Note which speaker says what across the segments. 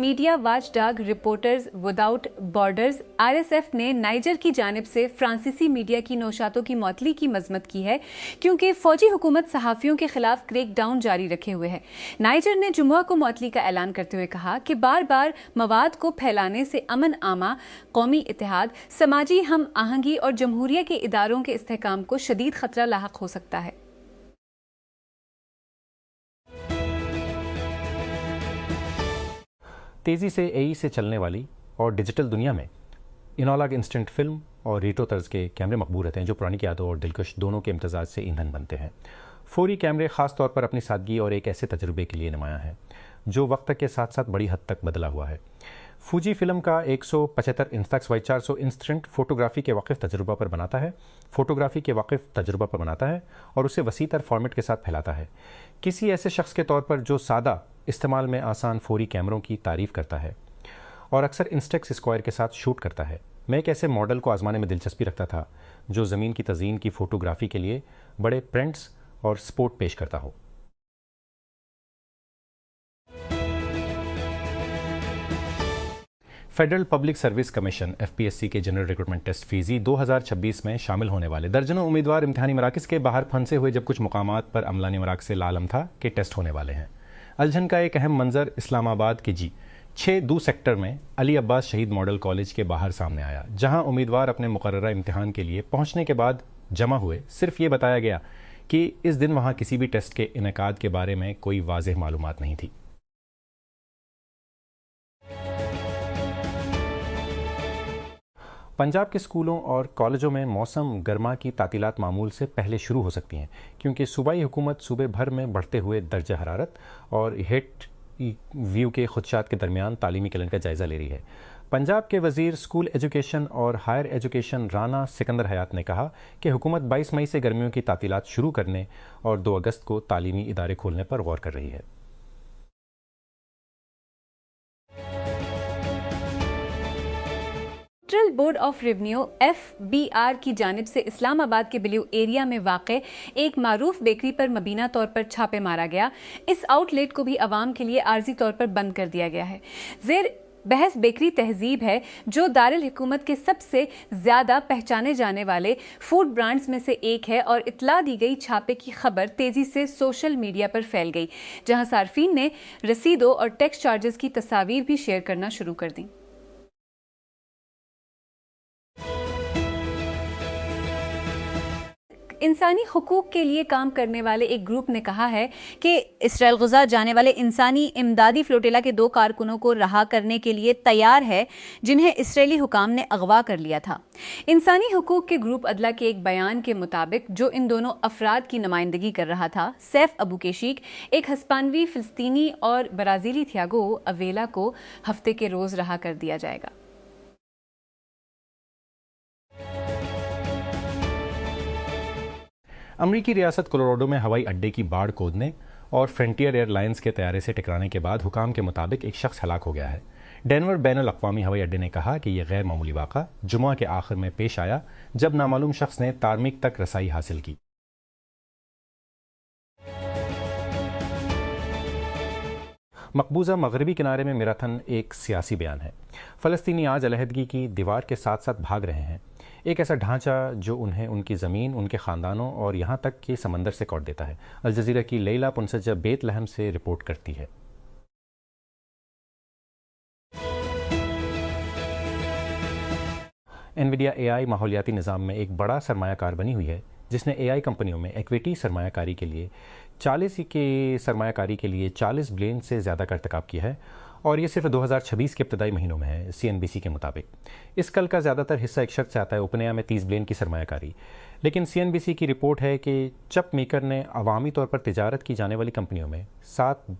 Speaker 1: Media watchdog reporters without borders RSF ने Niger की जानिब से फ्रांसीसी मीडिया की नौशातों की मौतली की मजम्मत की है क्योंकि फौजी हुकूमत सहाफ़ियों के खिलाफ क्रैकडाउन जारी रखे हुए है। नाइजर ने जुम्मा को मौतली का ऐलान करते हुए कहा कि बार बार मवाद को फैलाने से अमन आमा, कौमी इत्तेहाद, समाजी हम आहंगी और जमहूरिया के इदारों के इस्तेहकाम को शदीद खतरा लाहक हो सकता है।
Speaker 2: तेज़ी से एई से चलने वाली और डिजिटल दुनिया में इनॉलॉग इंस्टेंट फिल्म और रेट्रो तर्ज के कैमरे मकबूल रहते हैं जो पुरानी यादों और दिलकश दोनों के इम्तजाज से ईंधन बनते हैं। फौरी कैमरे ख़ास तौर पर अपनी सादगी और एक ऐसे तजुर्बे के लिए नुमायां है जो वक्त के साथ साथ बड़ी हद तक बदला हुआ है। फूजी फिल्म का 175 इंस्टेक्स वाई 400 इंस्टेंट फोटोग्राफी के वाकिफ़ तजुर्बा पर बनाता है और उसे वसी तर फॉर्मेट के साथ फैलाता है। किसी ऐसे शख्स के तौर पर जो सादा इस्तेमाल में आसान फौरी कैमरों की तारीफ़ करता है और अक्सर इंस्टेक्स स्क्वायर के साथ शूट करता है, मैं एक ऐसे मॉडल को आजमाने में दिलचस्पी रखता था जो ज़मीन की तज़ीन की फ़ोटोग्राफ़ी के लिए बड़े प्रिंट्स और स्पोर्ट पेश करता हो। Federal public service commission FPSC के जनरल रिक्रूटमेंट टेस्ट फीजी 2026 में शामिल होने वाले दर्जनों उम्मीदवार इम्तिहानी मराकज़ के बाहर फंसे हुए जब कुछ मुकामात पर अमलानी मराकज़ से लालम था कि टेस्ट होने वाले हैं। अलझन का एक अहम मंजर इस्लामाबाद के G6 सेक्टर में अली अब्बास शहीद मॉडल कॉलेज के बाहर सामने आया, जहां उम्मीदवार अपने मुकर्ररा इम्तिहान के लिए पहुंचने के बाद जमा हुए। सिर्फ ये बताया गया कि इस दिन वहां किसी भी टेस्ट के इनेकाद के बारे में कोई वाज़ेह मालूमात नहीं थी। पंजाब के स्कूलों और कॉलेजों में मौसम गर्मा की तातीलात मामूल से पहले शुरू हो सकती हैं क्योंकि सूबाई हुकूमत सूबे भर में बढ़ते हुए दर्जा हरारत और हेट व्यू के खुदशात के दरमियान तालीमी कैलेंडर का जायज़ा ले रही है। पंजाब के वज़ीर स्कूल एजुकेशन और हायर एजुकेशन राना सिकंदर हयात ने कहा कि हुकूमत 22 मई से गर्मियों की तातीलात शुरू करने और 2 अगस्त को तालीमी इदारे खोलने पर गौर कर रही है।
Speaker 1: Federal board of revenue FBR की जानिब से इस्लामाबाद के ब्लू एरिया में वाक़े एक मारूफ बेकरी पर मबीना तौर पर छापे मारा गया। इस आउटलेट को भी आवाम के लिए आर्जी तौर पर बंद कर दिया गया है। ज़ेर बहस बेकरी तहजीब है जो दारुल हुकूमत के सबसे ज़्यादा पहचाने जाने वाले फूड ब्रांड्स में से एक है और इतला दी गई छापे की खबर तेज़ी से सोशल मीडिया पर फैल गई, जहां सार्फिन ने रसीदों और टैक्स चार्जेस की तस्वीर भी शेयर करना शुरू कर दी। इंसानी हुकूक के लिए काम करने वाले एक ग्रुप ने कहा है कि इसराइल गज़ा जाने वाले इंसानी इमदादी फ्लोटिला के 2 कारकुनों को रहा करने के लिए तैयार है जिन्हें इसराइली हुकाम ने अगवा कर लिया था। इंसानी हुकूक के ग्रुप अदला के एक बयान के मुताबिक जो इन दोनों अफराद की नुमाइंदगी कर रहा था, सैफ अबू केशीक, एक हस्पानवी फिलिस्तीनी और ब्राज़ीली थियागो अवेला को हफ्ते के रोज़ रहा कर दिया जाएगा।
Speaker 2: अमरीकी रियासत कोलोराडो में हवाई अड्डे की बाड़ खोदने और फ्रंटियर एयरलाइंस के तैयारे से टकराने के बाद हुकाम के मुताबिक एक शख्स हलाक हो गया है। डेनवर बैनुल अक़वामी हवाई अड्डे ने कहा कि यह गैर मामूली वाक़ा जुमा के आखिर में पेश आया जब नामालूम शख्स ने तारमीक तक रसाई हासिल की। मकबूजा मगरबी किनारे में मैराथन एक सियासी बयान है। फ़लस्तीनी आज अलहदगी की दीवार के साथ साथ भाग रहे हैं, एक ऐसा ढांचा जो उन्हें उनकी ज़मीन, उनके ख़ानदानों और यहाँ तक कि समंदर से कौट देता है। अल जज़ीरा की लैला पुंसजा बेतलहम से रिपोर्ट करती है। एनवीडिया AI माहौलियाती निज़ाम में एक बड़ा सरमायाकार बनी हुई है जिसने AI कंपनियों में इक्विटी सरमायाकारी के लिए 40 बिलियन से ज़्यादा का इर्तिकाब किया है और ये सिर्फ 2026 के इब्तदाई महीनों में है। CNBC के मुताबिक इस कल का ज़्यादातर हिस्सा एक शख्स से आता है, ओपनएआई में 30 बिलियन की सरमायाकारी। लेकिन CNBC की रिपोर्ट है कि चप मेकर ने अवामी तौर पर तिजारत की जाने वाली कंपनियों में 7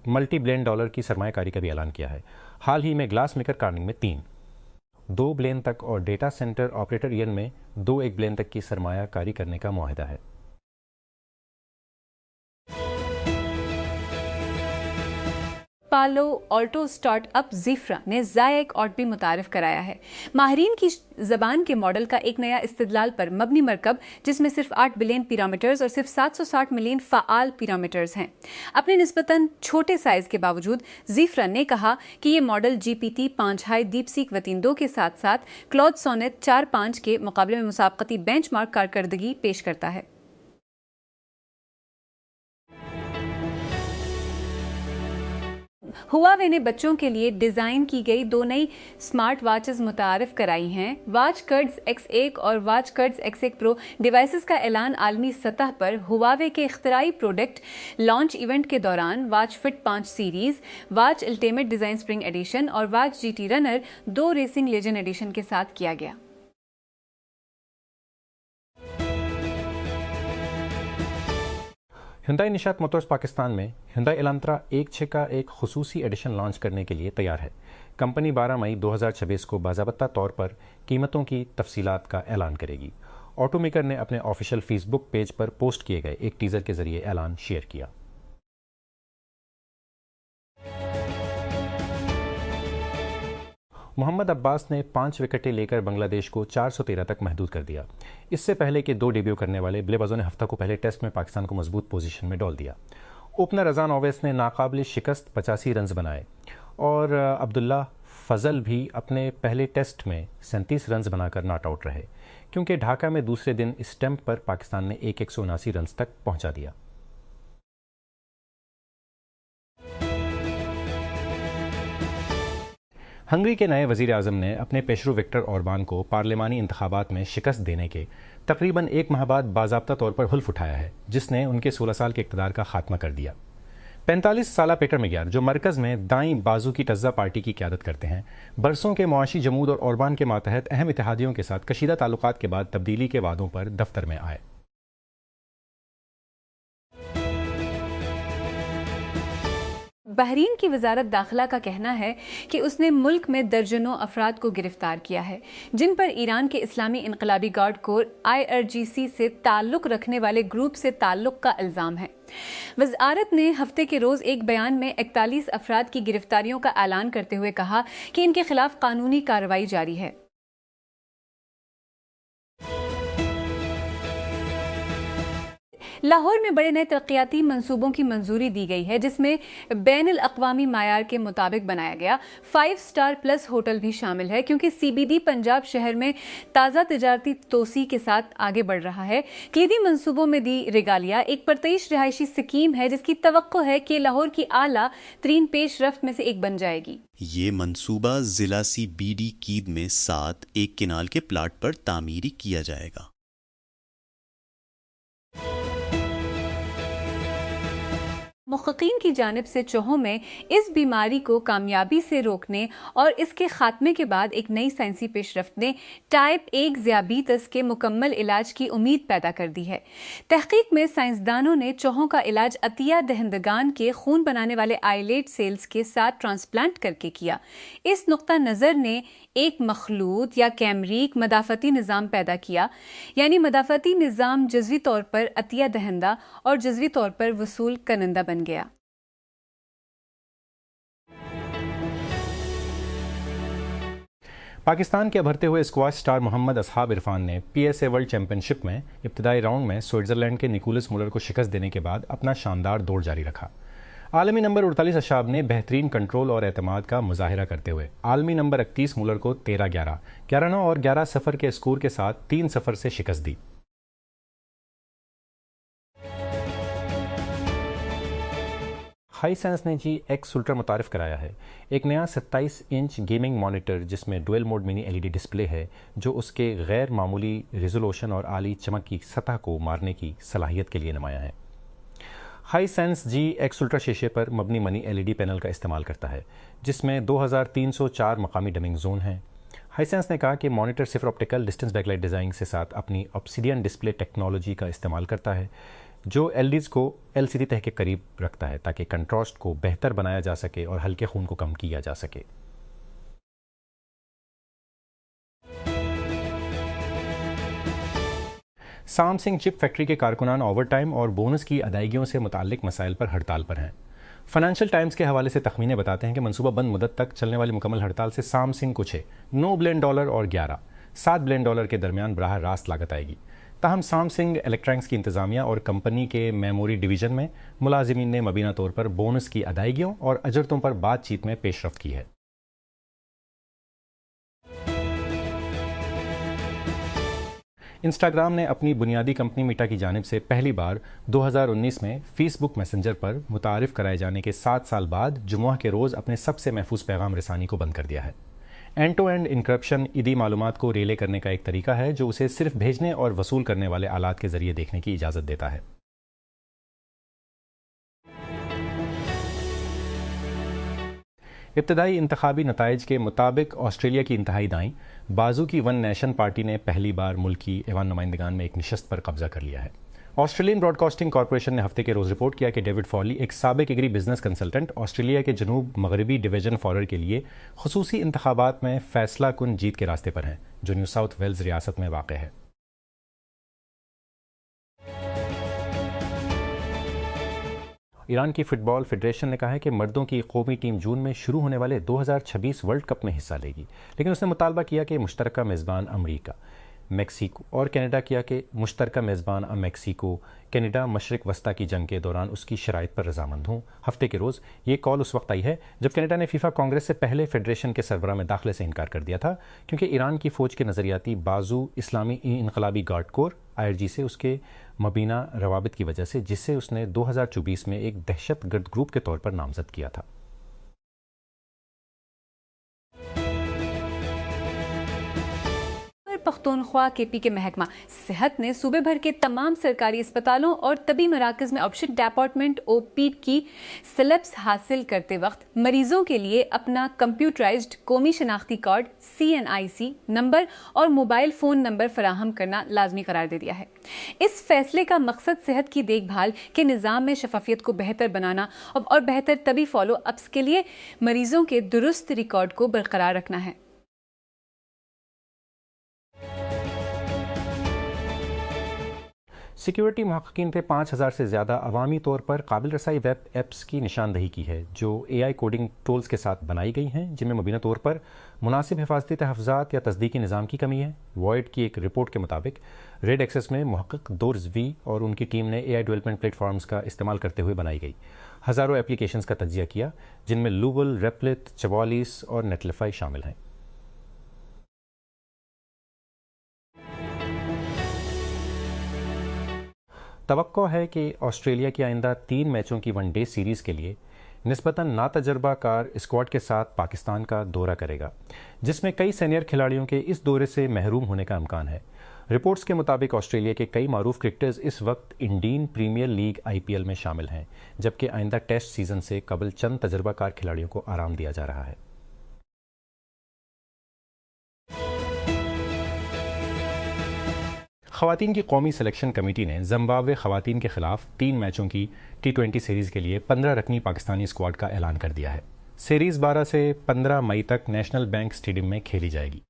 Speaker 2: मल्टी बिलियन डॉलर की सरमायाकारी का भी ऐलान किया है। हाल ही में ग्लास मेकर कार्निंग में 2 बिलियन तक और डेटा सेंटर ऑपरेटर ईयन में 2 बिलियन तक की सरमायाकारी करने का मुआहदा है।
Speaker 1: पालो ऑल्टो स्टार्टअप ज़ीफ्रा ने ज़ायक ऑट भी मुतारिफ कराया है। माहिरीन की ज़बान के मॉडल का एक नया इस्तिदलाल पर मबनी मरकब, जिसमें सिर्फ 8 बिलियन पैरामीटर्स और सिर्फ 760 मिलियन फ़ाल पैरामीटर्स हैं। अपने निस्बतन छोटे साइज़ के बावजूद ज़ीफ्रा ने कहा कि ये model GPT-5 high DeepSeek V3 के साथ साथ क्लॉड सोनेट 4.5 के मुकाबले में मुसाबकती बेंचमार्क कारकर्दगी पेश करता है। हुआवे ने बच्चों के लिए डिज़ाइन की गई 2 नई स्मार्ट वॉचेस मुतारिफ कराई हैं। वॉच कर्ड्स X1 और watch curds X1 pro devices का ऐलान आलमी सतह पर हुआवे के इख्तराई प्रोडक्ट लॉन्च इवेंट के दौरान watch fit 5 series, watch ultimate design spring edition और watch GT runner 2 racing legend edition के साथ किया गया।
Speaker 2: Hyundai निशात मोटर्स पाकिस्तान में Hyundai एलांत्रा 1.6 का एक खुसूसी एडिशन लॉन्च करने के लिए तैयार है। कंपनी 12 मई 2026 को बाज़ाब्ता तौर पर कीमतों की तफसीलात का ऐलान करेगी। ऑटोमेकर ने अपने ऑफिशियल फेसबुक पेज पर पोस्ट किए गए एक टीज़र के जरिए ऐलान शेयर किया। मोहम्मद अब्बास ने 5 विकेटें लेकर बांग्लादेश को 413 तक महदूद कर दिया। इससे पहले के 2 डेब्यू करने वाले बल्लेबाजों ने हफ्ता को पहले टेस्ट में पाकिस्तान को मजबूत पोजीशन में डाल दिया। ओपनर अजान ओवैस ने नाकाबिल शिकस्त 85 रन बनाए और अब्दुल्ला फजल भी अपने पहले टेस्ट में 37 रन बनाकर नॉट आउट रहे, क्योंकि ढाका में दूसरे दिन स्टंप पर पाकिस्तान ने 179 रन तक पहुंचा दिया। हंगरी के नए वज़ीर आज़म ने अपने पेशरो विक्टर ऑरबान को पार्लिमानी इंतखाबात में शिकस्त देने के तकरीबन 1 माह बाद बाज़ाब्ता तौर पर हुल्फ उठाया है, जिसने उनके 16 साल के इक़्तिदार का खात्मा कर दिया। 45 साला पीटर मेगियार, जो मरकज़ में दाईं बाजू की टज़्ज़ा पार्टी की क़यादत करते हैं, बरसों के मुआशी जमूद और ऑरबान के मातहत अहम इत्तेहादियों के साथ कशीदा ताल्लुकात के बाद तब्दीली के वादों पर दफ्तर में आए।
Speaker 1: बहरीन की वजारत दाखिला का कहना है कि उसने मुल्क में दर्जनों अफराद को गिरफ्तार किया है, जिन पर ईरान के इस्लामी इनकलाबी गार्ड कोर IRGC से ताल्लुक़ रखने वाले ग्रुप से ताल्लुक़ का इल्ज़ाम है। वजारत ने हफ्ते के रोज़ एक बयान में 41 अफराद की गिरफ्तारियों का ऐलान करते हुए कहा कि इनके खिलाफ कानूनी कार्रवाई जारी है। लाहौर में बड़े नए तरक्याती मंसूबों की मंजूरी दी गई है, जिसमें बैनुल अक़वामी मायार के मुताबिक बनाया गया 5 स्टार प्लस होटल भी शामिल है, क्योंकि CBD पंजाब शहर में ताज़ा तिजारती तोसी के साथ आगे बढ़ रहा है। क्लीदी मंसूबों में दी रिगालिया एक परतईश रिहायशी स्कीम है, जिसकी तवक्को है कि लाहौर की आला तरीन पेशरफ्त में से एक बन जाएगी।
Speaker 3: ये मंसूबा जिला CBD कीद में 7 एक किनाल के प्लाट पर तामीरी किया जाएगा।
Speaker 1: मुहक्कीन की जानिब से चोहों में इस बीमारी को कामयाबी से रोकने और इसके खात्मे के बाद एक नई साइंसी पेशरफ्त ने टाइप 1 ज़ियाबीतस के मुकम्मल इलाज की उम्मीद पैदा कर दी है। तहकीक में साइंसदानों ने चोहों का इलाज अतिया दहंदगान के खून बनाने वाले आइलेट सेल्स के साथ ट्रांसप्लांट करके किया। इस नुक्ता नज़र ने एक मखलूत या कैमरीक मदाफ़ती निज़ाम पैदा किया, यानी मदाफ़ती निज़ाम जज़वी तौर पर अतिया दहंदा और जज़वी तौर पर वसूल कनंदा बन गया।
Speaker 2: पाकिस्तान के उभरते हुए स्क्वाश स्टार मोहम्मद असहाब इरफान ने PSA वर्ल्ड चैंपियनशिप में इब्तिदाई राउंड में स्विट्ज़रलैंड के निकोलस मुलर को शिकस्त देने के बाद अपना शानदार दौर जारी रखा। आलमी नंबर 48 असहाब ने बेहतरीन कंट्रोल और एतमाद का मुजाहिरा करते हुए आलमी नंबर 31 मुलर को 13-11, 11-9 और 11-0 के स्कोर के साथ 3-0 से शिकस्त दी। हाईसेंस ने GX उल्ट्रा मुतारिफ कराया है, एक नया 27 इंच गेमिंग मॉनिटर जिसमें dual mode mini LED display है, जो उसके गैर मामूली रिजोल्यूशन और आली चमक की सतह को मारने की सलाहियत के लिए नुमाया है। हाईसेंस GX उल्ट्रा शीशे पर मबनी मनी LED पैनल का इस्तेमाल करता है, जिसमें 2304 मकामी डमिंग जोन हैं। हाईसेंस ने कहा कि मॉनिटर सिर्फ ऑप्टिकल डिस्टेंस बैकलाइट डिज़ाइन के साथ अपनी ऑब्सीडियन डिस्प्ले टेक्नोलॉजी का इस्तेमाल करता है, जो LEDs को LCD तह के करीब रखता है, ताकि कंट्रास्ट को बेहतर बनाया जा सके और हल्के खून को कम किया जा सके। सामसिंग चिप फैक्ट्री के कारकुनान ओवरटाइम और बोनस की अदायगियों से मुताल्लिक मसाइल पर हड़ताल पर हैं। फाइनेंशियल टाइम्स के हवाले से तखमीने बताते हैं कि मनसूबा बंद मुद्दत तक चलने वाली मुकम्मल हड़ताल से सामसिंग कुछ है $9 बिलियन और $7 बिलियन के दरमियान बराह रास्त लागत आएगी। ताहम सैमसंग इलेक्ट्रॉनिक्स की इंतजामिया और कंपनी के मेमोरी डिवीजन में मुलाजिमीन ने मबीना तौर पर बोनस की अदायगियों और अजरतों पर बातचीत में पेशरफ्त की है। इंस्टाग्राम ने अपनी बुनियादी कंपनी मीटा की जानिब से पहली बार 2019 में फेसबुक मैसेंजर पर मुतारिफ कराए जाने के 7 साल बाद जुमुआ के रोज़ अपने सबसे महफूज पैगाम रसानी को बंद कर दिया है। एंड टू एंड इंक्रिप्शन ईदी मालूमात को रेले करने का एक तरीका है जो उसे सिर्फ भेजने और वसूल करने वाले आलात के जरिए देखने की इजाज़त देता है। इब्तदाई इंतखाबी नताइज के मुताबिक ऑस्ट्रेलिया की इंतहाई दाईं बाजू की वन नेशन पार्टी ने पहली बार मुल्क की ऐवान नुमाइंदगान में एक नशस्त पर कब्जा कर लिया है। ऑस्ट्रेलियन ब्रॉडकास्टिंग कॉरपोरेशन ने हफ्ते के रोज़ रिपोर्ट किया कि डेविड फॉली, एक साबिक एग्री बिजनेस कंसल्टेंट, ऑस्ट्रेलिया के जनूब मगरबी डिवीजन फॉरर के लिए खुसूसी इंतखाबात में फैसला कुन जीत के रास्ते पर हैं, जो न्यू साउथ वेल्स रियासत में वाक़ है। ईरान की फुटबॉल फेडरेशन ने कहा है कि मर्दों की कौमी टीम जून में शुरू होने वाले 2026 वर्ल्ड कप में हिस्सा लेगी, लेकिन उसने मुतालबा किया कि मुश्तरका मेज़बान अमरीका, मेक्सिको और कनाडा किया कि मुश्तरका मेज़बान मेक्सिको, कनाडा मशरिक वस्ता की जंग के दौरान उसकी शराइत पर रजामंद हों। हफ्ते के रोज़ ये कॉल उस वक्त आई है जब कनाडा ने फीफा कांग्रेस से पहले फेडरेशन के सरबराह में दाखिले से इनकार कर दिया था, क्योंकि ईरान की फ़ौज के नज़रियाती बाजू इस्लामी इनकलाबी गार्ड कोर IRG से उसके मबीना रवाबित की वजह से, जिसे उसने 2024 में एक दहशतगर्द ग्रुप के तौर पर नामजद किया था।
Speaker 1: पख्तूनख्वा KP के महकमा सेहत ने सूबे भर के तमाम सरकारी अस्पतालों और तबी मराकज़ में ऑप्शन डिपार्टमेंट OP की स्लिप्स हासिल करते वक्त मरीजों के लिए अपना कंप्यूटराइज्ड कौमी शनाख्ती कार्ड CNIC नंबर और मोबाइल फ़ोन नंबर फराहम करना लाजमी करार दे दिया है। इस फैसले का मकसद सेहत की देखभाल के निज़ाम में शफाफियत को बेहतर बनाना और बेहतर तबी फॉलो अप्स के लिए मरीजों के दुरुस्त रिकॉर्ड को बरकरार रखना है।
Speaker 2: सिक्योरिटी महक़क़ीन ने 5000 से ज़्यादा अवामी तौर पर काबिल रसाई वेब एप्स की निशानदही की है, जो AI कोडिंग टूल्स के साथ बनाई गई हैं, जिनमें मुबीना तौर पर मुनासिब हिफाजती तहफ़्फ़ुज़ात या तस्दीकी निज़ाम की कमी है। वॉइड की एक रिपोर्ट के मुताबिक रेड एक्सेस में मुहक़्क़िक़ दो रिज़वी और उनकी टीम ने AI डेवलपमेंट प्लेटफॉर्म्स का इस्तेमाल करते हुए बनाई गई हज़ारों एप्लीकेशंस का तज्ज़िया किया, जिनमें लूवल, रेपलिट, 44 और नेटलिफाई शामिल हैं। तवक्को है कि ऑस्ट्रेलिया की आइंदा 3 मैचों की वनडे सीरीज़ के लिए निस्बतन नातजुर्बाकार स्क्वाड के साथ पाकिस्तान का दौरा करेगा, जिसमें कई सीनियर खिलाड़ियों के इस दौरे से महरूम होने का इम्कान है। रिपोर्ट्स के मुताबिक ऑस्ट्रेलिया के कई मारूफ क्रिकेटर्स इस वक्त इंडियन प्रीमियर लीग IPL में शामिल हैं, जबकि आइंदा टेस्ट सीज़न से कबल चंद तजुर्बाकार खिलाड़ियों को आराम दिया जा रहा है। ख़वातीन की कौमी सिलेक्शन कमेटी ने ज़िम्बाब्वे ख़वातीन के ख़िलाफ़ 3 मैचों की T20 सीरीज़ के लिए 15 रकनी पाकिस्तानी स्क्वाड का ऐलान कर दिया है। सीरीज़ 12 से 15 मई तक नेशनल बैंक स्टेडियम में खेली जाएगी।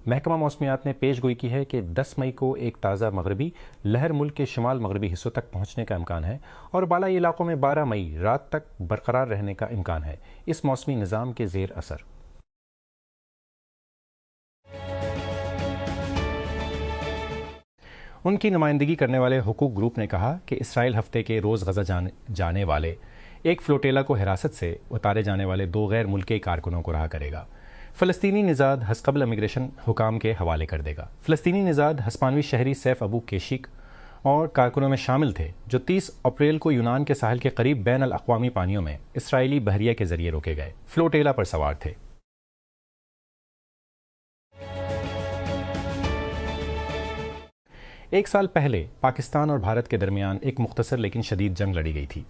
Speaker 2: महकमा मौसमियात ने पेशगोई की है कि 10 मई को एक ताज़ा मगरबी लहर मुल्क के शुमाल मगरबी हिस्सों तक पहुंचने का इम्कान है और बालाई इलाकों में 12 मई रात तक बरकरार रहने का इम्कान है। इस मौसमी निज़ाम के ज़ेर असर उनकी नुमाइंदगी करने वाले हुकूक ग्रुप ने कहा कि इसराइल हफ्ते के रोज़ गज़ा जाने वाले एक फ्लोटेला को हिरासत से उतारे जाने वाले 2 गैर मुल्की कारकुनों को रहा करेगा। फ़लस्तीनी निज़ाद हस्कबल इमिग्रेशन हुकाम के हवाले कर देगा। फ़लस्तीनी निज़ाद हस्पानवी शहरी सैफ अबू केशिक और कारकुनों में शामिल थे, जो 30 अप्रैल को यूनान के साहिल के करीब बैन अल अक़वामी पानियों में इसराइली बहरिया के जरिए रोके गए फ्लोटेला पर सवार थे। एक साल पहले पाकिस्तान और भारत के दरमियान एक मुख्तसर लेकिन शदीद जंग लड़ी गई थी,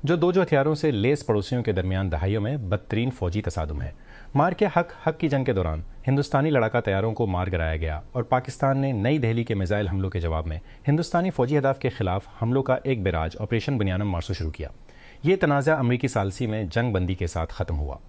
Speaker 2: जो दो हथियारों से लेस पड़ोसियों के दरमियान दहाइयों में बदतरीन फौजी तसादुम है। मार के हक की जंग के दौरान हिंदुस्तानी लड़ाका तैयारों को मार गिराया गया और पाकिस्तान ने नई दिल्ली के मिसाइल हमलों के जवाब में हिंदुस्तानी फौजी अहदाफ के खिलाफ हमलों का एक बेराज ऑपरेशन बुनियानम मार्सो शुरू किया। ये तनाज़ा अमरीकी सालसी में जंग बंदी के साथ ख़त्म हुआ।